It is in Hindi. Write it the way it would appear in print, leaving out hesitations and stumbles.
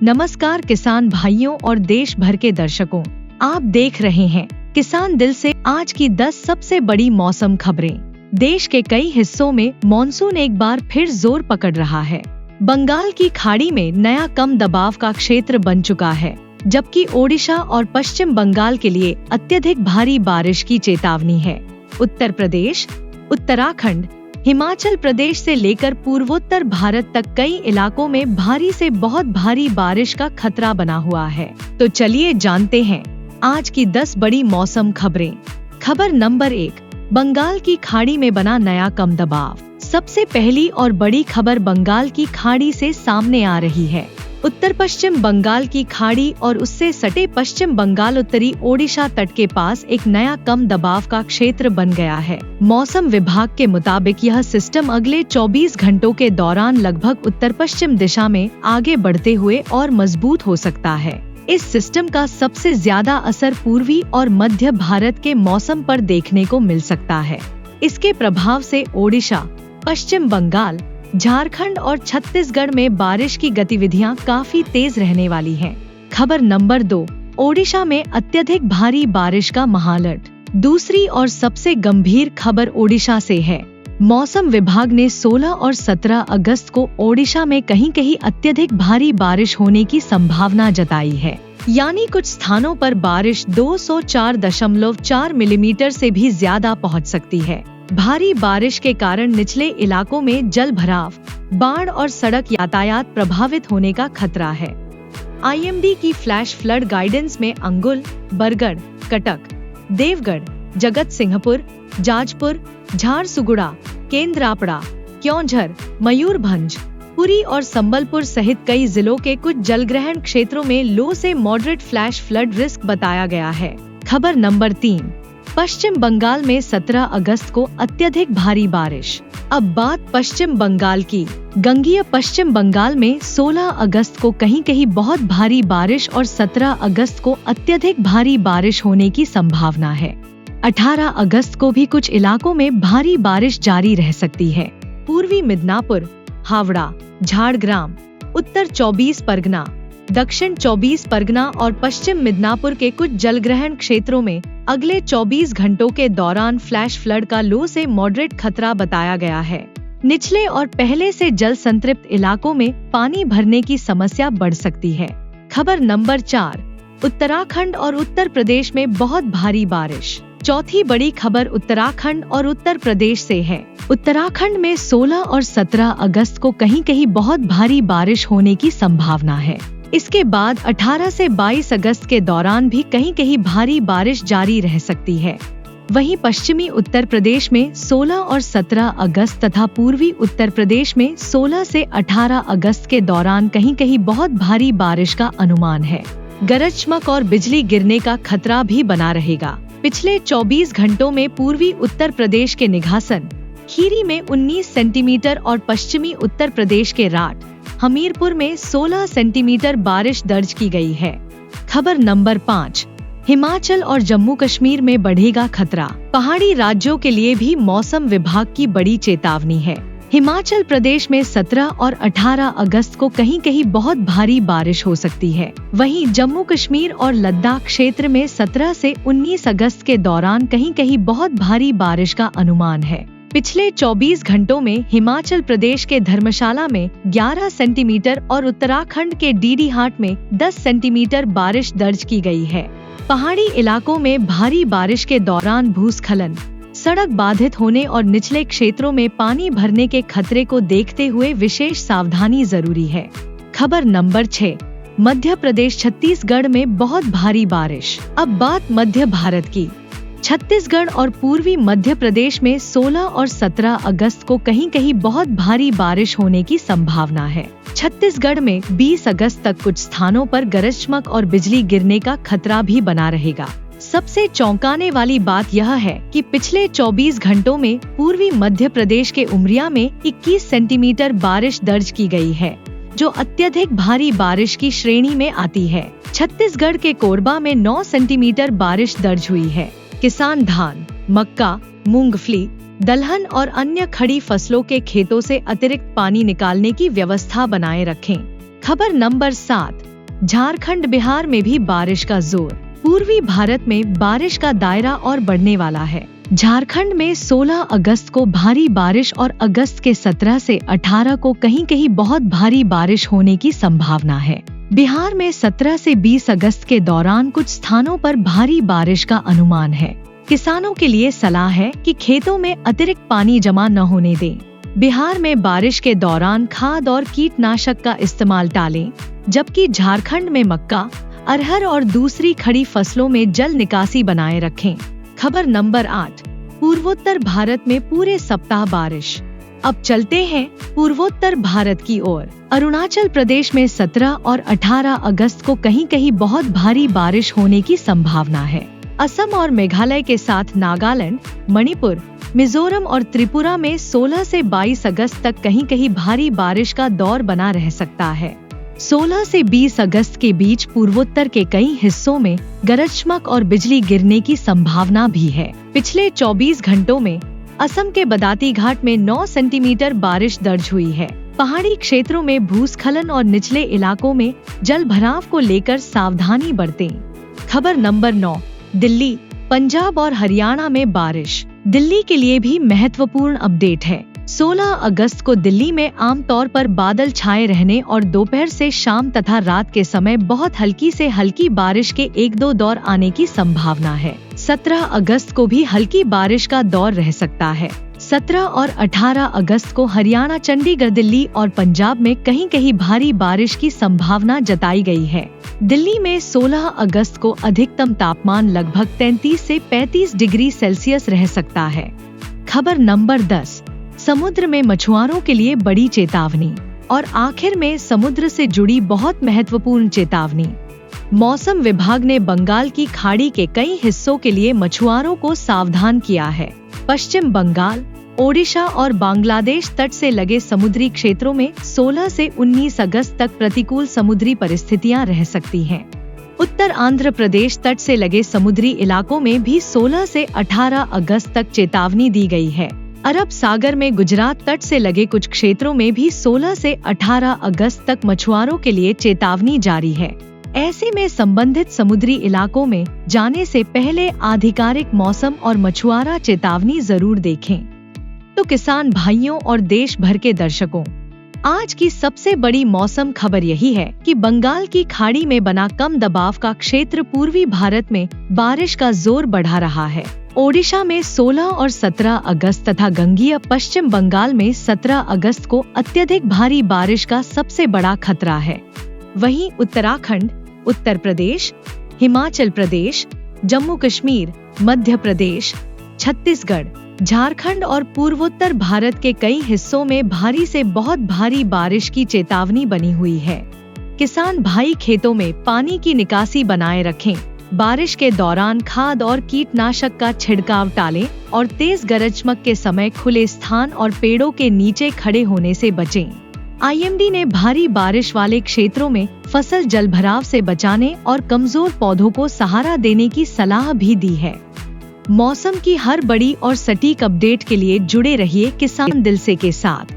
नमस्कार किसान भाइयों और देश भर के दर्शकों, आप देख रहे हैं किसान दिल से। आज की 10 सबसे बड़ी मौसम खबरें। देश के कई हिस्सों में मॉनसून एक बार फिर जोर पकड़ रहा है। बंगाल की खाड़ी में नया कम दबाव का क्षेत्र बन चुका है, जबकि ओडिशा और पश्चिम बंगाल के लिए अत्यधिक भारी बारिश की चेतावनी है। उत्तर प्रदेश, उत्तराखंड, हिमाचल प्रदेश से लेकर पूर्वोत्तर भारत तक कई इलाकों में भारी से बहुत भारी बारिश का खतरा बना हुआ है। तो चलिए जानते हैं आज की 10 बड़ी मौसम खबरें। खबर नंबर 1, बंगाल की खाड़ी में बना नया कम दबाव। सबसे पहली और बड़ी खबर बंगाल की खाड़ी से सामने आ रही है। उत्तर पश्चिम बंगाल की खाड़ी और उससे सटे पश्चिम बंगाल उत्तरी ओडिशा तट के पास एक नया कम दबाव का क्षेत्र बन गया है। मौसम विभाग के मुताबिक यह सिस्टम अगले 24 घंटों के दौरान लगभग उत्तर पश्चिम दिशा में आगे बढ़ते हुए और मजबूत हो सकता है। इस सिस्टम का सबसे ज्यादा असर पूर्वी और मध्य भारत के मौसम पर देखने को मिल सकता है। इसके प्रभाव से ओडिशा, पश्चिम बंगाल, झारखंड और छत्तीसगढ़ में बारिश की गतिविधियां काफी तेज रहने वाली हैं। खबर नंबर 2, ओडिशा में अत्यधिक भारी बारिश का महाअलर्ट। दूसरी और सबसे गंभीर खबर ओडिशा से है। मौसम विभाग ने 16 और 17 अगस्त को ओडिशा में कहीं कहीं अत्यधिक भारी बारिश होने की संभावना जताई है, यानी कुछ स्थानों पर बारिश 204.4 मिलीमीटर से भी ज्यादा पहुंच सकती है। भारी बारिश के कारण निचले इलाकों में जल भराव, बाढ़ और सड़क यातायात प्रभावित होने का खतरा है। आईएमडी की फ्लैश फ्लड गाइडेंस में अंगुल, बरगढ़, कटक, देवगढ़, जगत सिंहपुर, जाजपुर, झारसुगुड़ा, केंद्रापड़ा, क्योंझर, मयूरभंज, पुरी और संबलपुर सहित कई जिलों के कुछ जलग्रहण क्षेत्रों में लो से मॉडरेट फ्लैश फ्लड रिस्क बताया गया है। खबर नंबर 3, पश्चिम बंगाल में 17 अगस्त को अत्यधिक भारी बारिश। अब बात पश्चिम बंगाल की। गंगीय पश्चिम बंगाल में 16 अगस्त को कहीं कहीं बहुत भारी बारिश और 17 अगस्त को अत्यधिक भारी बारिश होने की संभावना है। 18 अगस्त को भी कुछ इलाकों में भारी बारिश जारी रह सकती है। पूर्वी मिदनापुर, हावड़ा, झारग्राम, उत्तर 24 परगना, दक्षिण 24 परगना और पश्चिम मिदनापुर के कुछ जलग्रहण क्षेत्रों में अगले 24 घंटों के दौरान फ्लैश फ्लड का लो से मॉडरेट खतरा बताया गया है। निचले और पहले से जल संतृप्त इलाकों में पानी भरने की समस्या बढ़ सकती है। खबर नंबर 4, उत्तराखंड और उत्तर प्रदेश में बहुत भारी बारिश। चौथी बड़ी खबर उत्तराखंड और उत्तर प्रदेश से है। उत्तराखंड में 16 और 17 अगस्त को कहीं कहीं बहुत भारी बारिश होने की संभावना है। इसके बाद 18 से 22 अगस्त के दौरान भी कहीं कहीं भारी बारिश जारी रह सकती है। वहीं पश्चिमी उत्तर प्रदेश में 16 और 17 अगस्त तथा पूर्वी उत्तर प्रदेश में 16 से 18 अगस्त के दौरान कहीं कहीं बहुत भारी बारिश का अनुमान है। गरज चमक और बिजली गिरने का खतरा भी बना रहेगा। पिछले 24 घंटों में पूर्वी उत्तर प्रदेश के निघासन, खीरी में 19 सेंटीमीटर और पश्चिमी उत्तर प्रदेश के राट, हमीरपुर में 16 सेंटीमीटर बारिश दर्ज की गई है। खबर नंबर 5, हिमाचल और जम्मू कश्मीर में बढ़ेगा खतरा। पहाड़ी राज्यों के लिए भी मौसम विभाग की बड़ी चेतावनी है। हिमाचल प्रदेश में 17 और 18 अगस्त को कहीं कहीं बहुत भारी बारिश हो सकती है। वहीं जम्मू कश्मीर और लद्दाख क्षेत्र में 17 से 19 अगस्त के दौरान कहीं कहीं बहुत भारी बारिश का अनुमान है। पिछले 24 घंटों में हिमाचल प्रदेश के धर्मशाला में 11 सेंटीमीटर और उत्तराखंड के डीडीहाट में 10 सेंटीमीटर बारिश दर्ज की गई है। पहाड़ी इलाकों में भारी बारिश के दौरान भूस्खलन, सड़क बाधित होने और निचले क्षेत्रों में पानी भरने के खतरे को देखते हुए विशेष सावधानी जरूरी है। खबर नंबर 6, मध्य प्रदेश छत्तीसगढ़ में बहुत भारी बारिश। अब बात मध्य भारत की। छत्तीसगढ़ और पूर्वी मध्य प्रदेश में 16 और 17 अगस्त को कहीं कहीं बहुत भारी बारिश होने की संभावना है। छत्तीसगढ़ में 20 अगस्त तक कुछ स्थानों पर गरज चमक और बिजली गिरने का खतरा भी बना रहेगा। सबसे चौंकाने वाली बात यह है कि पिछले 24 घंटों में पूर्वी मध्य प्रदेश के उमरिया में 21 सेंटीमीटर बारिश दर्ज की गई है, जो अत्यधिक भारी बारिश की श्रेणी में आती है। छत्तीसगढ़ के कोरबा में 9 सेंटीमीटर बारिश दर्ज हुई है। किसान धान, मक्का, मूंगफली, दलहन और अन्य खड़ी फसलों के खेतों से अतिरिक्त पानी निकालने की व्यवस्था बनाए रखें। खबर नंबर 7, झारखंड बिहार में भी बारिश का जोर। पूर्वी भारत में बारिश का दायरा और बढ़ने वाला है। झारखंड में 16 अगस्त को भारी बारिश और अगस्त के 17 से 18 को कहीं कहीं बहुत भारी बारिश होने की संभावना है। बिहार में 17 से 20 अगस्त के दौरान कुछ स्थानों पर भारी बारिश का अनुमान है। किसानों के लिए सलाह है कि खेतों में अतिरिक्त पानी जमा न होने दें। बिहार में बारिश के दौरान खाद और कीटनाशक का इस्तेमाल टालें, जबकि झारखंड में मक्का, अरहर और दूसरी खड़ी फसलों में जल निकासी बनाए रखें। खबर नंबर 8, पूर्वोत्तर भारत में पूरे सप्ताह बारिश। अब चलते हैं पूर्वोत्तर भारत की ओर। अरुणाचल प्रदेश में 17 और 18 अगस्त को कहीं कहीं बहुत भारी बारिश होने की संभावना है। असम और मेघालय के साथ नागालैंड, मणिपुर, मिजोरम और त्रिपुरा में 16 से 22 अगस्त तक कहीं कहीं भारी बारिश का दौर बना रह सकता है। 16 से 20 अगस्त के बीच पूर्वोत्तर के कई हिस्सों में गरज चमक और बिजली गिरने की संभावना भी है। पिछले 24 घंटों में असम के बदाती घाट में 9 सेंटीमीटर बारिश दर्ज हुई है। पहाड़ी क्षेत्रों में भूस्खलन और निचले इलाकों में जल भराव को लेकर सावधानी बरतें। खबर नंबर 9, दिल्ली, पंजाब और हरियाणा में बारिश। दिल्ली के लिए भी महत्वपूर्ण अपडेट है। 16 अगस्त को दिल्ली में आमतौर पर बादल छाए रहने और दोपहर से शाम तथा रात के समय बहुत हल्की से हल्की बारिश के 1-2 दौर आने की संभावना है। 17 अगस्त को भी हल्की बारिश का दौर रह सकता है। 17 और 18 अगस्त को हरियाणा, चंडीगढ़, दिल्ली और पंजाब में कहीं कहीं भारी बारिश की संभावना जताई गई है। दिल्ली में 16 अगस्त को अधिकतम तापमान लगभग 33 से 35 डिग्री सेल्सियस रह सकता है। खबर नंबर 10, समुद्र में मछुआरों के लिए बड़ी चेतावनी। और आखिर में समुद्र से जुड़ी बहुत महत्वपूर्ण चेतावनी। मौसम विभाग ने बंगाल की खाड़ी के कई हिस्सों के लिए मछुआरों को सावधान किया है। पश्चिम बंगाल, ओडिशा और बांग्लादेश तट से लगे समुद्री क्षेत्रों में 16 से 19 अगस्त तक प्रतिकूल समुद्री परिस्थितियां रह सकती हैं। उत्तर आंध्र प्रदेश तट से लगे समुद्री इलाकों में भी 16 से 18 अगस्त तक चेतावनी दी गई है। अरब सागर में गुजरात तट से लगे कुछ क्षेत्रों में भी 16 से 18 अगस्त तक मछुआरों के लिए चेतावनी जारी है। ऐसे में संबंधित समुद्री इलाकों में जाने से पहले आधिकारिक मौसम और मछुआरा चेतावनी जरूर देखें। तो किसान भाइयों और देश भर के दर्शकों, आज की सबसे बड़ी मौसम खबर यही है कि बंगाल की खाड़ी में बना कम दबाव का क्षेत्र पूर्वी भारत में बारिश का जोर बढ़ा रहा है। ओडिशा में 16 और 17 अगस्त तथा गंगीय पश्चिम बंगाल में 17 अगस्त को अत्यधिक भारी बारिश का सबसे बड़ा खतरा है। वहीं उत्तराखंड, उत्तर प्रदेश, हिमाचल प्रदेश, जम्मू कश्मीर, मध्य प्रदेश, छत्तीसगढ़, झारखंड और पूर्वोत्तर भारत के कई हिस्सों में भारी से बहुत भारी बारिश की चेतावनी बनी हुई है। किसान भाई खेतों में पानी की निकासी बनाए रखें। बारिश के दौरान खाद और कीटनाशक का छिड़काव टालें और तेज गरज चमक के समय खुले स्थान और पेड़ों के नीचे खड़े होने से बचें। IMD ने भारी बारिश वाले क्षेत्रों में फसल जलभराव से बचाने और कमजोर पौधों को सहारा देने की सलाह भी दी है। मौसम की हर बड़ी और सटीक अपडेट के लिए जुड़े रहिए किसान दिल से के साथ।